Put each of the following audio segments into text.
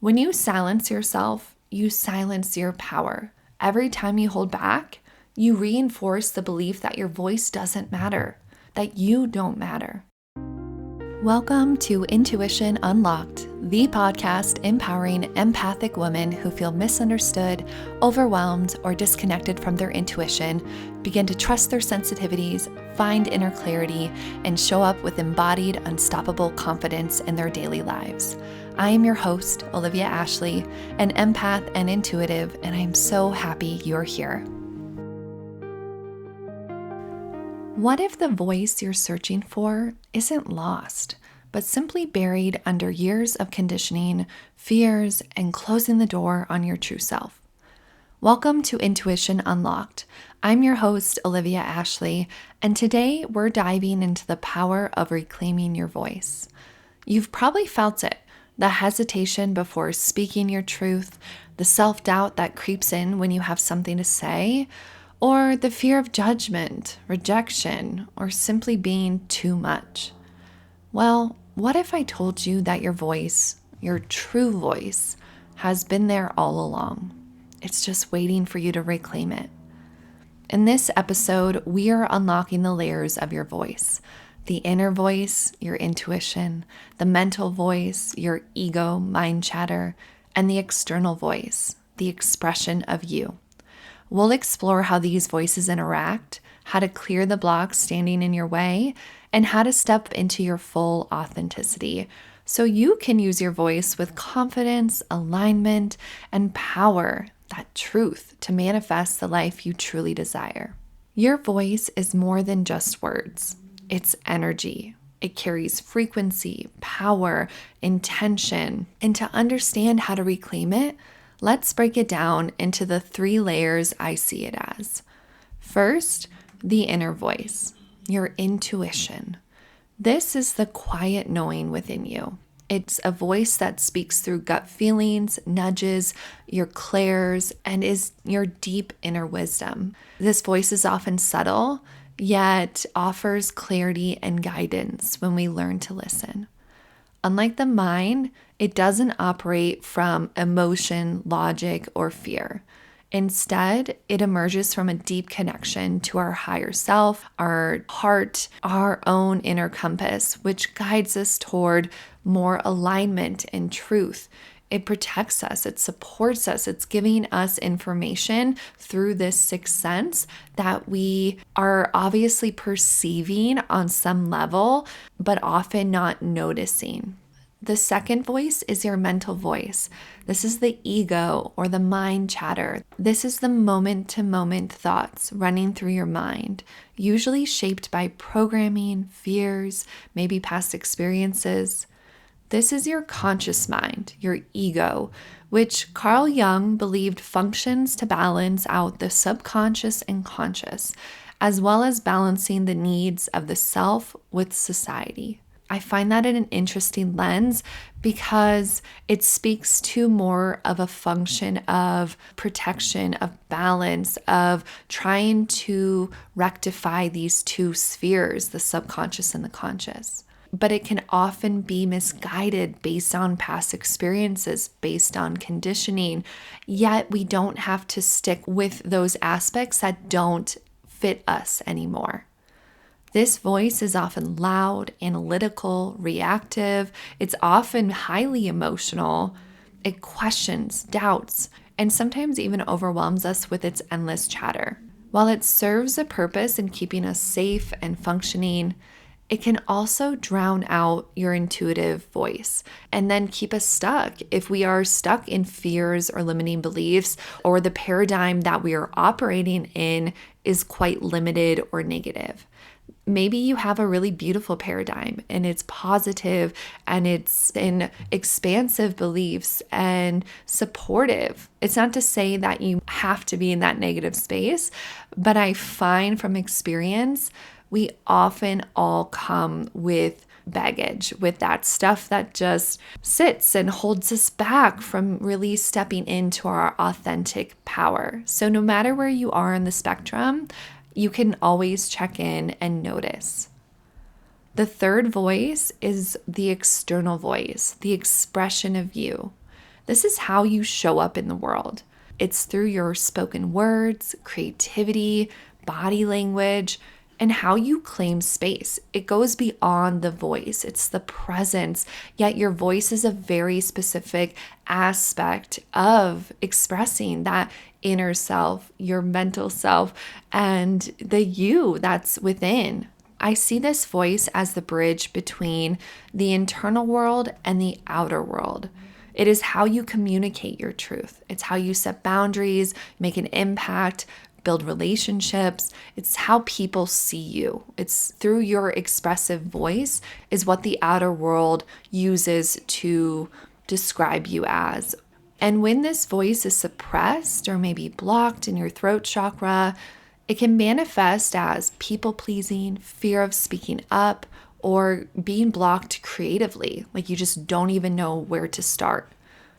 When you silence yourself, you silence your power. Every time you hold back, you reinforce the belief that your voice doesn't matter, that you don't matter. Welcome to Intuition Unlocked, the podcast empowering empathic women who feel misunderstood, overwhelmed, or disconnected from their intuition, begin to trust their sensitivities, find inner clarity, and show up with embodied, unstoppable confidence in their daily lives. I am your host, Olivia Ashley, an empath and intuitive, and I am so happy you're here. What if the voice you're searching for isn't lost, but simply buried under years of conditioning, fears, and closing the door on your true self? Welcome to Intuition Unlocked. I'm your host, Olivia Ashley, and today we're diving into the power of reclaiming your voice. You've probably felt it. The hesitation before speaking your truth, the self-doubt that creeps in when you have something to say, or the fear of judgment, rejection, or simply being too much. Well, what if I told you that your voice, your true voice, has been there all along? It's just waiting for you to reclaim it. In this episode, we are unlocking the layers of your voice. The inner voice, your intuition, the mental voice, your ego, mind chatter, and the external voice, the expression of you. We'll explore how these voices interact, how to clear the blocks standing in your way, and how to step into your full authenticity so you can use your voice with confidence, alignment, and power, that truth, to manifest the life you truly desire. Your voice is more than just words. It's energy. It carries frequency, power, intention. And to understand how to reclaim it, let's break it down into the 3 layers I see it as. First, the inner voice, your intuition. This is the quiet knowing within you. It's a voice that speaks through gut feelings, nudges, your clairs, and is your deep inner wisdom. This voice is often subtle, yet offers clarity and guidance when we learn to listen. Unlike the mind, it doesn't operate from emotion, logic, or fear. Instead, it emerges from a deep connection to our higher self, our heart, our own inner compass, which guides us toward more alignment and truth. It protects us, it supports us, it's giving us information through this sixth sense that we are obviously perceiving on some level, but often not noticing. The second voice is your mental voice. This is the ego or the mind chatter. This is the moment-to-moment thoughts running through your mind, usually shaped by programming, fears, maybe past experiences. This is your conscious mind, your ego, which Carl Jung believed functions to balance out the subconscious and conscious, as well as balancing the needs of the self with society. I find that in an interesting lens because it speaks to more of a function of protection, of balance, of trying to rectify these 2 spheres, the subconscious and the conscious. But it can often be misguided based on past experiences, based on conditioning, yet we don't have to stick with those aspects that don't fit us anymore. This voice is often loud, analytical, reactive. It's often highly emotional. It questions, doubts, and sometimes even overwhelms us with its endless chatter. While it serves a purpose in keeping us safe and functioning, it can also drown out your intuitive voice and then keep us stuck if we are stuck in fears or limiting beliefs, or the paradigm that we are operating in is quite limited or negative. Maybe you have a really beautiful paradigm and it's positive and it's in expansive beliefs and supportive. It's not to say that you have to be in that negative space, but I find from experience, we often all come with baggage, with that stuff that just sits and holds us back from really stepping into our authentic power. So no matter where you are in the spectrum, you can always check in and notice. The third voice is the external voice, the expression of you. This is how you show up in the world. It's through your spoken words, creativity, body language, and how you claim space. It goes beyond the voice, it's the presence. Yet your voice is a very specific aspect of expressing that inner self, your mental self, and the you that's within. I see this voice as the bridge between the internal world and the outer world. It is how you communicate your truth. It's how you set boundaries, make an impact, build relationships. It's how people see you. It's through your expressive voice is what the outer world uses to describe you as. And when this voice is suppressed or maybe blocked in your throat chakra, it can manifest as people pleasing, fear of speaking up, or being blocked creatively, like you just don't even know where to start.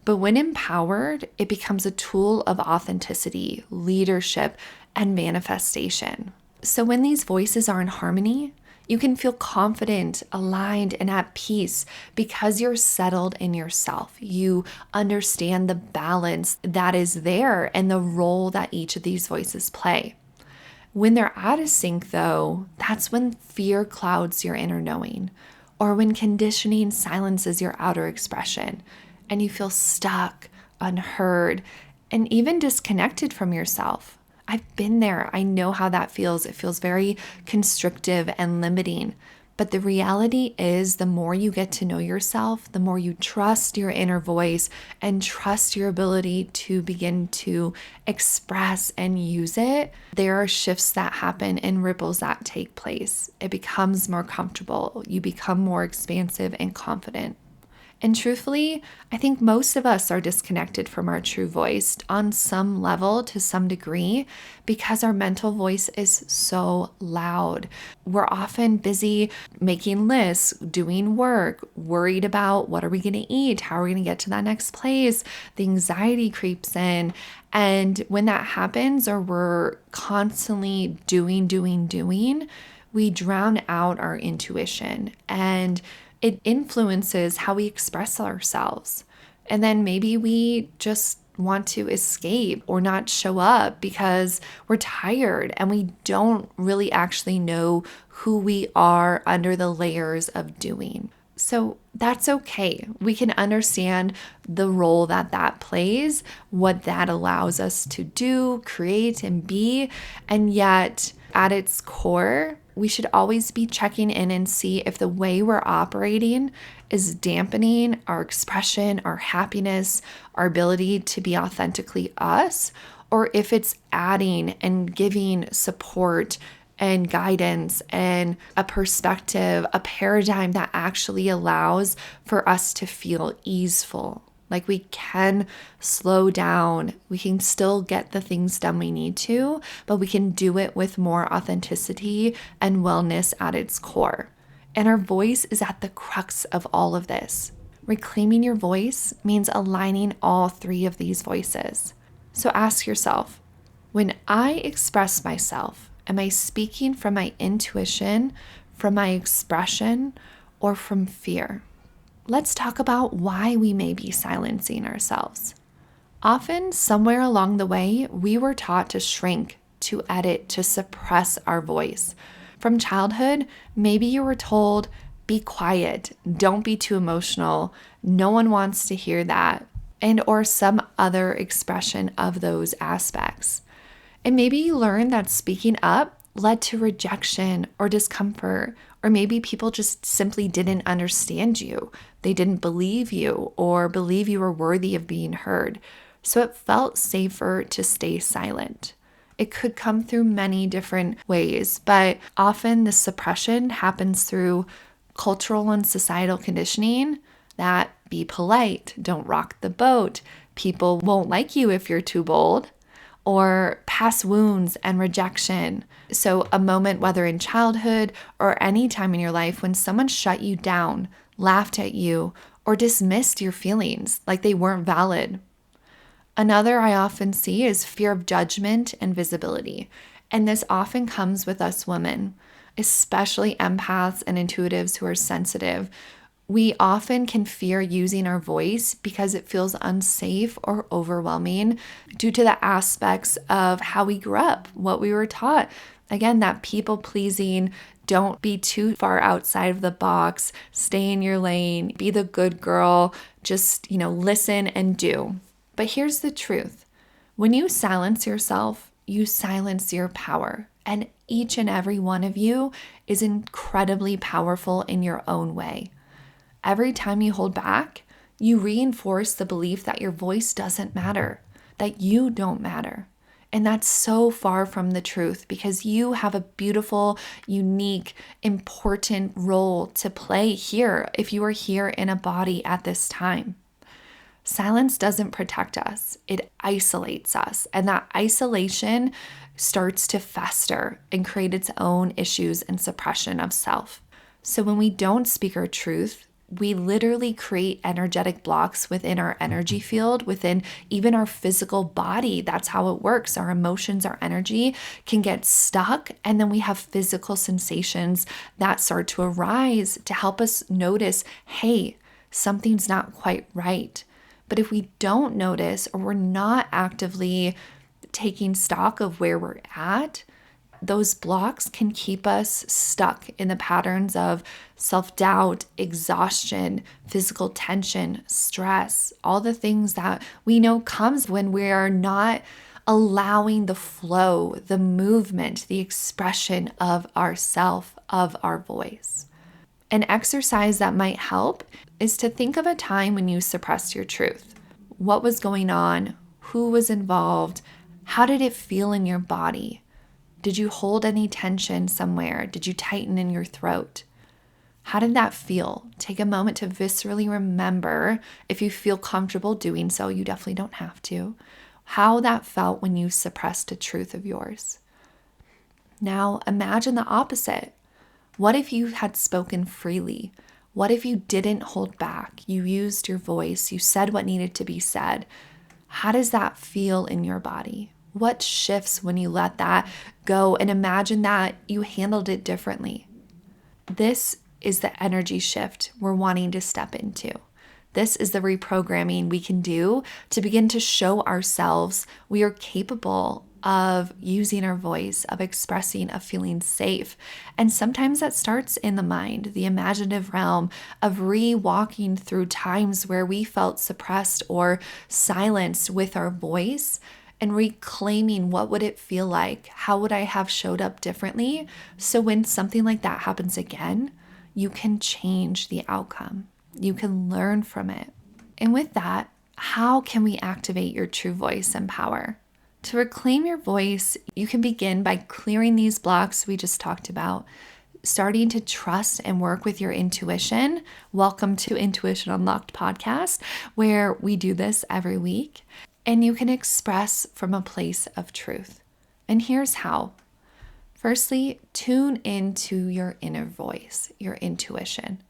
But when empowered, it becomes a tool of authenticity, leadership, and manifestation. So when these voices are in harmony, you can feel confident, aligned, and at peace because you're settled in yourself. You understand the balance that is there and the role that each of these voices play. When they're out of sync, though, that's when fear clouds your inner knowing, or when conditioning silences your outer expression, and you feel stuck, unheard, and even disconnected from yourself. I've been there. I know how that feels. It feels very constrictive and limiting. But the reality is, the more you get to know yourself, the more you trust your inner voice and trust your ability to begin to express and use it, there are shifts that happen and ripples that take place. It becomes more comfortable. You become more expansive and confident. And truthfully, I think most of us are disconnected from our true voice on some level to some degree because our mental voice is so loud. We're often busy making lists, doing work, worried about what are we going to eat? How are we going to get to that next place? The anxiety creeps in. And when that happens, or we're constantly doing, we drown out our intuition, and it influences how we express ourselves. And then maybe we just want to escape or not show up because we're tired and we don't really actually know who we are under the layers of doing. So that's okay. We can understand the role that plays, what that allows us to do, create, and be. And yet, at its core, we should always be checking in and see if the way we're operating is dampening our expression, our happiness, our ability to be authentically us, or if it's adding and giving support and guidance and a perspective, a paradigm that actually allows for us to feel easeful. Like we can slow down, we can still get the things done we need to, but we can do it with more authenticity and wellness at its core. And our voice is at the crux of all of this. Reclaiming your voice means aligning all three of these voices. So ask yourself, when I express myself, am I speaking from my intuition, from my expression, or from fear? Let's talk about why we may be silencing ourselves. Often, somewhere along the way, we were taught to shrink, to edit, to suppress our voice. From childhood, maybe you were told, be quiet, don't be too emotional, no one wants to hear that, and or some other expression of those aspects. And maybe you learned that speaking up led to rejection or discomfort, or maybe people just simply didn't understand you. They didn't believe you or believe you were worthy of being heard. So it felt safer to stay silent. It could come through many different ways, but often the suppression happens through cultural and societal conditioning that be polite, don't rock the boat, people won't like you if you're too bold, or past wounds and rejection. So a moment, whether in childhood or any time in your life, when someone shut you down, laughed at you, or dismissed your feelings like they weren't valid. Another I often see is fear of judgment and visibility. And this often comes with us women, especially empaths and intuitives who are sensitive. We often can fear using our voice because it feels unsafe or overwhelming due to the aspects of how we grew up, what we were taught. Again, that people pleasing, don't be too far outside of the box, stay in your lane, be the good girl, just, listen and do. But here's the truth. When you silence yourself, you silence your power. And each and every one of you is incredibly powerful in your own way. Every time you hold back, you reinforce the belief that your voice doesn't matter, that you don't matter. And that's so far from the truth because you have a beautiful, unique, important role to play here if you are here in a body at this time. Silence doesn't protect us, it isolates us. And that isolation starts to fester and create its own issues and suppression of self. So when we don't speak our truth, we literally create energetic blocks within our energy field, within even our physical body. That's how it works. Our emotions, our energy can get stuck, and then we have physical sensations that start to arise to help us notice, hey, something's not quite right. But if we don't notice or we're not actively taking stock of where we're at, those blocks can keep us stuck in the patterns of self-doubt, exhaustion, physical tension, stress, all the things that we know comes when we are not allowing the flow, the movement, the expression of ourself, of our voice. An exercise that might help is to think of a time when you suppressed your truth. What was going on? Who was involved? How did it feel in your body? Did you hold any tension somewhere? Did you tighten in your throat? How did that feel? Take a moment to viscerally remember, if you feel comfortable doing so, you definitely don't have to, how that felt when you suppressed a truth of yours. Now imagine the opposite. What if you had spoken freely? What if you didn't hold back? You used your voice, you said what needed to be said. How does that feel in your body? What shifts when you let that go and imagine that you handled it differently? This is the energy shift we're wanting to step into. This is the reprogramming we can do to begin to show ourselves we are capable of using our voice, of expressing, of feeling safe. And sometimes that starts in the mind, the imaginative realm of re-walking through times where we felt suppressed or silenced with our voice and reclaiming what would it feel like? How would I have showed up differently? So when something like that happens again, you can change the outcome. You can learn from it. And with that, how can we activate your true voice and power? To reclaim your voice, you can begin by clearing these blocks we just talked about, starting to trust and work with your intuition. Welcome to Intuition Unlocked podcast, where we do this every week. And you can express from a place of truth. And here's how. Firstly, tune into your inner voice, your intuition.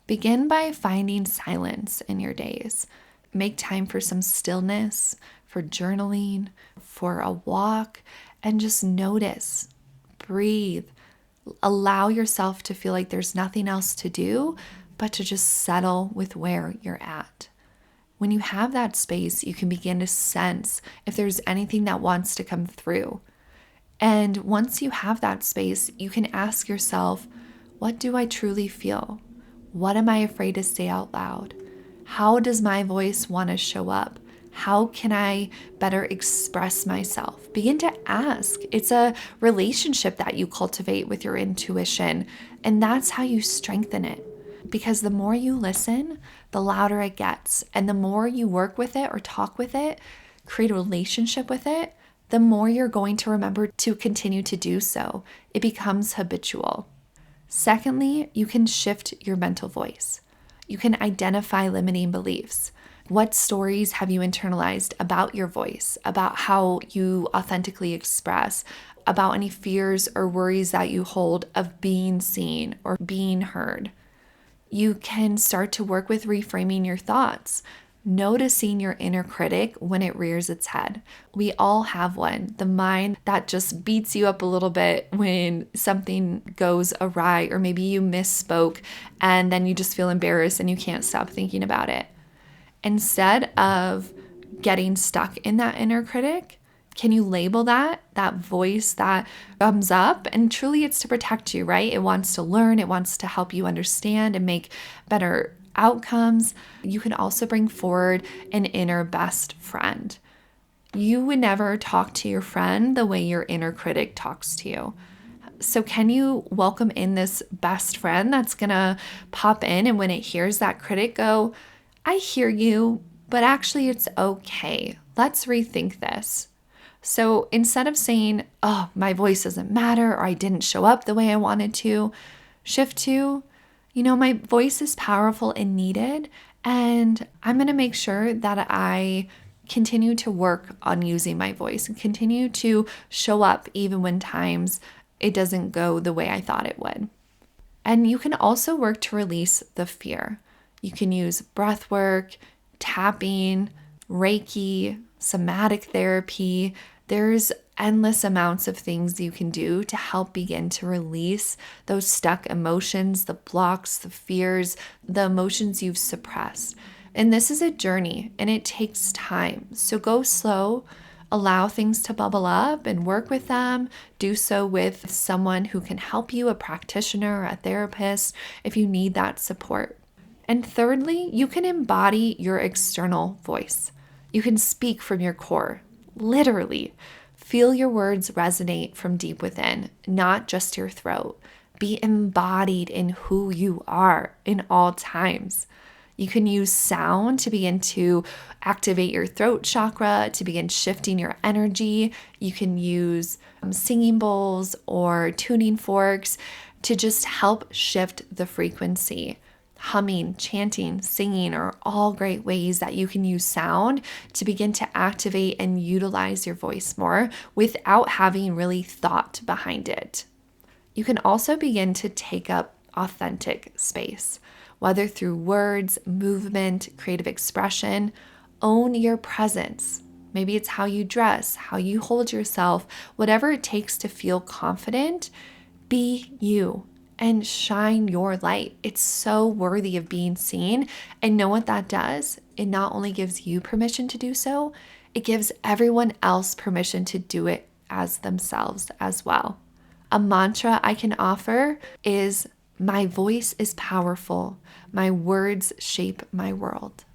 Begin by finding silence in your days. Make time for some stillness, for journaling, for a walk, and just notice, breathe. Allow yourself to feel like there's nothing else to do, but to just settle with where you're at. When you have that space, you can begin to sense if there's anything that wants to come through. And once you have that space, you can ask yourself, what do I truly feel? What am I afraid to say out loud? How does my voice want to show up? How can I better express myself? Begin to ask. It's a relationship that you cultivate with your intuition, and that's how you strengthen it. Because the more you listen, the louder it gets. And the more you work with it or talk with it, create a relationship with it, the more you're going to remember to continue to do so. It becomes habitual. Secondly, you can shift your mental voice. You can identify limiting beliefs. What stories have you internalized about your voice, about how you authentically express, about any fears or worries that you hold of being seen or being heard? You can start to work with reframing your thoughts. noticing your inner critic when it rears its head. We all have one, the mind that just beats you up a little bit when something goes awry, or maybe you misspoke and then you just feel embarrassed and you can't stop thinking about it. Instead of getting stuck in that inner critic, can you label that voice that comes up? And truly it's to protect you, right? It wants to learn, it wants to help you understand and make better outcomes. You can also bring forward an inner best friend. You would never talk to your friend the way your inner critic talks to you. So can you welcome in this best friend that's gonna pop in, and when it hears that critic go, I hear you, but actually it's okay. Let's rethink this. So instead of saying, oh, my voice doesn't matter, or I didn't show up the way I wanted to, shift to, my voice is powerful and needed, and I'm going to make sure that I continue to work on using my voice and continue to show up even when times it doesn't go the way I thought it would. And you can also work to release the fear. You can use breath work, tapping, Reiki, somatic therapy. There's endless amounts of things you can do to help begin to release those stuck emotions, the blocks, the fears, the emotions you've suppressed. And this is a journey and it takes time. So go slow, allow things to bubble up and work with them. Do so with someone who can help you, a practitioner, a therapist, if you need that support. And thirdly, you can embody your external voice. You can speak from your core, literally. Feel your words resonate from deep within, not just your throat. Be embodied in who you are in all times. You can use sound to begin to activate your throat chakra, to begin shifting your energy. You can use singing bowls or tuning forks to just help shift the frequency. Humming, chanting, singing are all great ways that you can use sound to begin to activate and utilize your voice more without having really thought behind it. You can also begin to take up authentic space, whether through words, movement, creative expression. Own your presence. Maybe it's how you dress, how you hold yourself, whatever it takes to feel confident. Be you. And shine your light. It's so worthy of being seen. And know what that does? It not only gives you permission to do so, it gives everyone else permission to do it as themselves as well. A mantra I can offer is, my voice is powerful. My words shape my world.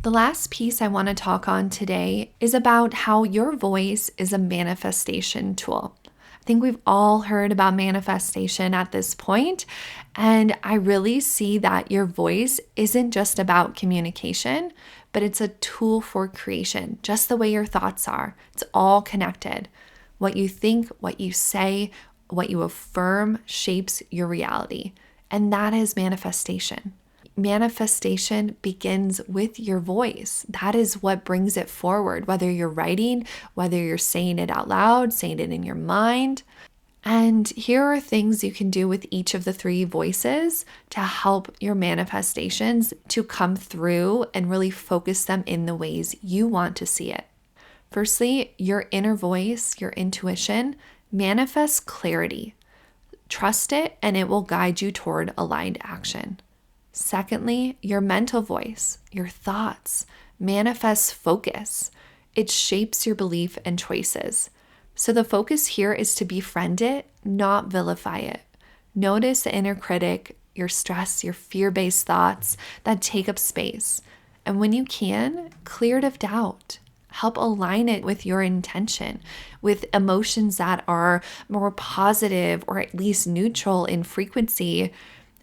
The last piece I want to talk on today is about how your voice is a manifestation tool. I think we've all heard about manifestation at this point, and I really see that your voice isn't just about communication, but it's a tool for creation, just the way your thoughts are. It's all connected. What you think, what you say, what you affirm shapes your reality, and that is manifestation. Manifestation begins with your voice. That is what brings it forward, whether you're writing, whether you're saying it out loud, saying it in your mind. And here are things you can do with each of the three voices to help your manifestations to come through and really focus them in the ways you want to see it. Firstly, your inner voice, your intuition, manifests clarity. Trust it and it will guide you toward aligned action. Secondly, your mental voice, your thoughts, manifests focus. It shapes your belief and choices. So the focus here is to befriend it, not vilify it. Notice the inner critic, your stress, your fear-based thoughts that take up space. And when you can, clear it of doubt. Help align it with your intention, with emotions that are more positive or at least neutral in frequency,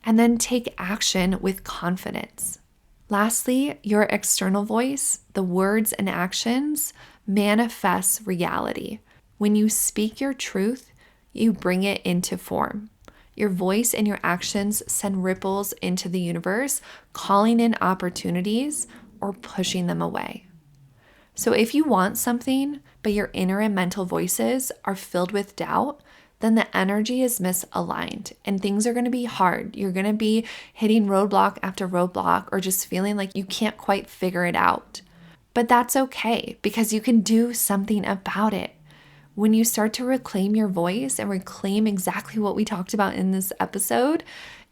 and then take action with confidence. Lastly, your external voice, the words and actions, manifests reality. When you speak your truth, you bring it into form. Your voice and your actions send ripples into the universe, calling in opportunities or pushing them away. So if you want something, but your inner and mental voices are filled with doubt, then the energy is misaligned and things are going to be hard. You're going to be hitting roadblock after roadblock or just feeling like you can't quite figure it out. But that's okay because you can do something about it. When you start to reclaim your voice and reclaim exactly what we talked about in this episode,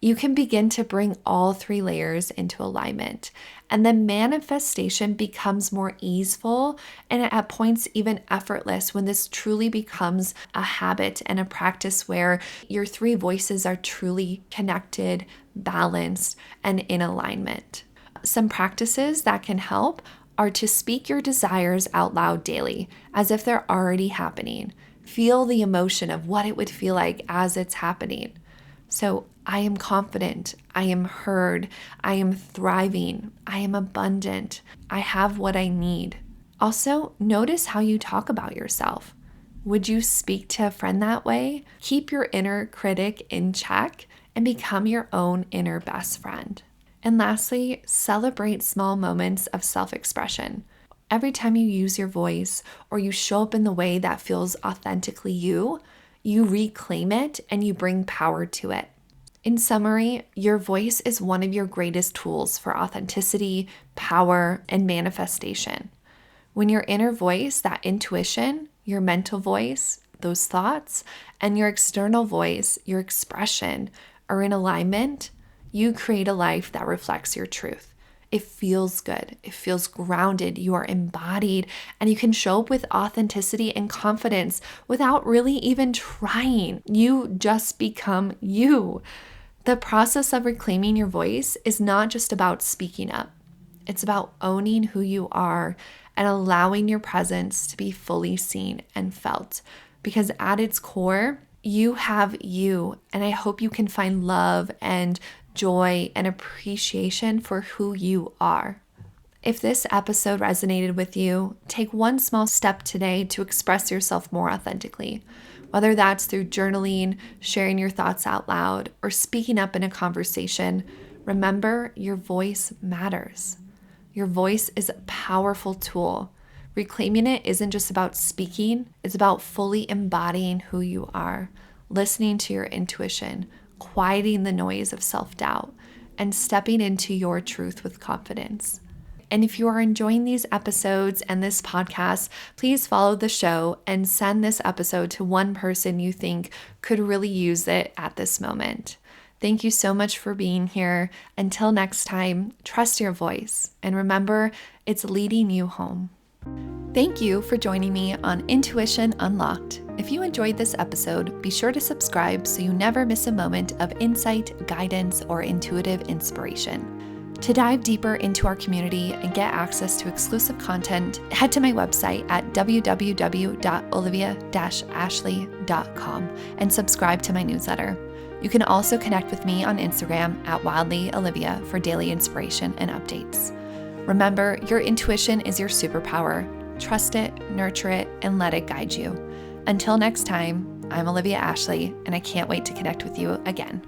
you can begin to bring all 3 layers into alignment. And the manifestation becomes more easeful and at points even effortless when this truly becomes a habit and a practice where your 3 voices are truly connected, balanced, and in alignment. Some practices that can help are to speak your desires out loud daily, as if they're already happening. Feel the emotion of what it would feel like as it's happening. So, I am confident, I am heard, I am thriving, I am abundant, I have what I need. Also, notice how you talk about yourself. Would you speak to a friend that way? Keep your inner critic in check and become your own inner best friend. And lastly, celebrate small moments of self-expression. Every time you use your voice or you show up in the way that feels authentically you reclaim it and you bring power to it. In summary, your voice is one of your greatest tools for authenticity, power, and manifestation. When your inner voice, that intuition, your mental voice, those thoughts, and your external voice, your expression, are in alignment, you create a life that reflects your truth. It feels good. It feels grounded. You are embodied and you can show up with authenticity and confidence without really even trying. You just become you. The process of reclaiming your voice is not just about speaking up. It's about owning who you are and allowing your presence to be fully seen and felt. Because at its core, you have you, and I hope you can find love and joy and appreciation for who you are. If this episode resonated with you, take one small step today to express yourself more authentically, whether that's through journaling, sharing your thoughts out loud, or speaking up in a conversation. Remember, your voice matters. Your voice is a powerful tool. Reclaiming it isn't just about speaking, it's about fully embodying who you are, listening to your intuition, quieting the noise of self-doubt, and stepping into your truth with confidence. And if you are enjoying these episodes and this podcast, please follow the show and send this episode to one person you think could really use it at this moment. Thank you so much for being here. Until next time, trust your voice and remember, it's leading you home. Thank you for joining me on Intuition Unlocked. If you enjoyed this episode, be sure to subscribe so you never miss a moment of insight, guidance, or intuitive inspiration. To dive deeper into our community and get access to exclusive content, head to my website at www.olivia-ashley.com and subscribe to my newsletter. You can also connect with me on Instagram at wildlyolivia for daily inspiration and updates. Remember, your intuition is your superpower. Trust it, nurture it, and let it guide you. Until next time, I'm Olivia Ashley, and I can't wait to connect with you again.